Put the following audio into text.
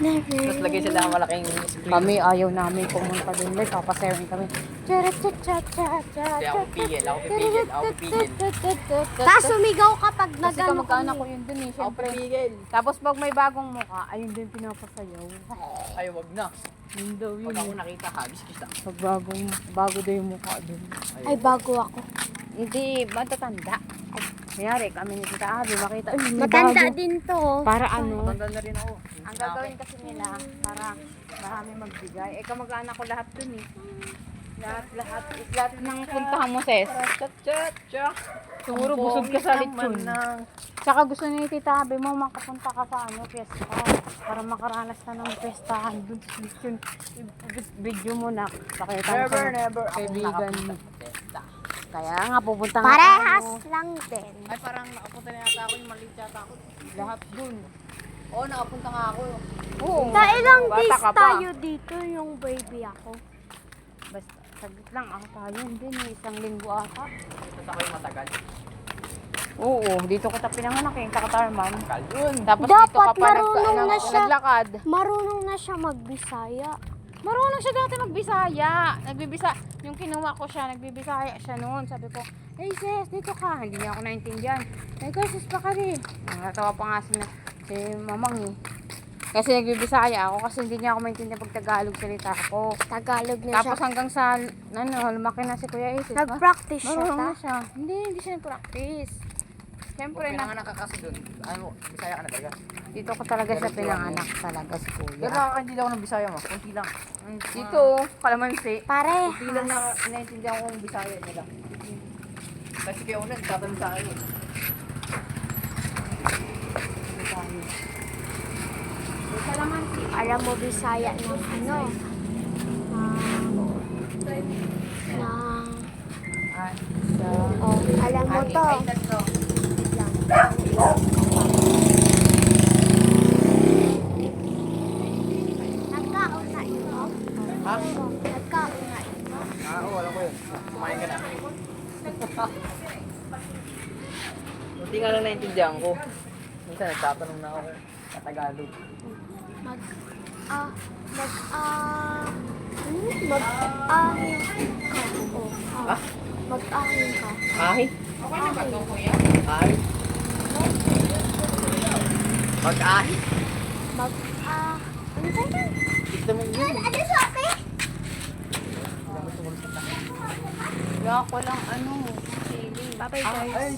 Never. Tapos lagay sila ng malaking screen. Kami ayaw namin pumunta din. Like, papasayarin kami. Hindi ako pipigil, ako pipigil, ako pipigil. Tapos sumigaw kapag Kasi nagano kamag-anak ko kami. yun dun eh. Ako Siyempre. pipigil. Tapos pag may bagong mukha, ayun din pinapasayaw. Ay, wag na. Yun daw yun. Pag ako nakita, habis kita. Pag bago daw yung mukha dun. Ay, bago ako. Hindi, matatanda. Kanyari, kami ni Tita Abby, makita, uy, may Matanda bago. din to. Para ano, Matanda na rin ako. ang gagawin kasi nila, para marami magbigay. Eh, kamag-anak ko lahat dun eh. Lahat ng puntahan mo, Ses. Cha-cha-cha. Siguro busog ka sa Naman lechon. ng... Tsaka gusto ni Tita Abby mo makapunta ka sa ano, fiesta. Para makaranas na ng fiestahan dun sa lechon. Video mo na. Pakita mo Never, sa never akong kaibigan nakapunta mo. sa testa. Kaya nga, pupunta nga Parehas tayo. lang din. Ay, parang nakapunta na yata ako yung maliit yata ako. Lahat dun. Oo, nakapunta nga ako. Oo. Sa ilang Bata days ka pa. tayo dito yung baby ako. Basta, saglit lang ako tayo. Hindi, isang linggo ata. Tapos ako yung matagal. Oo, dito ko pinanganak eh, Takatarman. Kalun. Tapos Dapat dito ka pa marunong na siya. naglakad. Marunong na siya magbisaya. Marunong siya dati magbisaya. Yung kinuha ko siya, nagbibisaya siya noon. Sabi ko, hey sis, dito ka. Hindi niya ako naintindihan. Ay ko, sis pa ka rin. Natawa pa nga si mamang eh. Kasi nagbibisaya ako kasi hindi niya ako maintindihan pag Tagalog salita ako. Tagalog na Tapos siya. hanggang sa, lumaki na si Kuya Isis. Nag-practice siya Marunong ta. na siya. Hindi siya nag-practice. Siyempre Kung na, pinanganak ka kasi dun, ano, Bisaya ka na talaga. dito ko talaga siya pinanganak talaga si Pero Kuya. nakakaintindi ako ng Bisaya mo, kunti lang. Dito, kalamansi. Kunti lang Parehas. na inaintindihan ko yung Bisaya nila. Kasi kaya una, nagtatanong sa akin eh. Kalamansi. Alam mo Bisaya ng ano? Ng... Oh, alam mo to. Nagkaon na ito. Ha? Nagkaon na ito. Oo, alam ko yun. Kumain ka na. Kunti nga lang naintindihan ko. Minsan nagtatanong na ako sa Tagalog. Mag-ahing ka. Oh, Ha? mag-ahing ka. Ahi? Ahi? Mag-ahi? Ano ba yan? Gusto mo yun? Ano sabi? Kaya ako lang, sili. Bye-bye guys. Ay,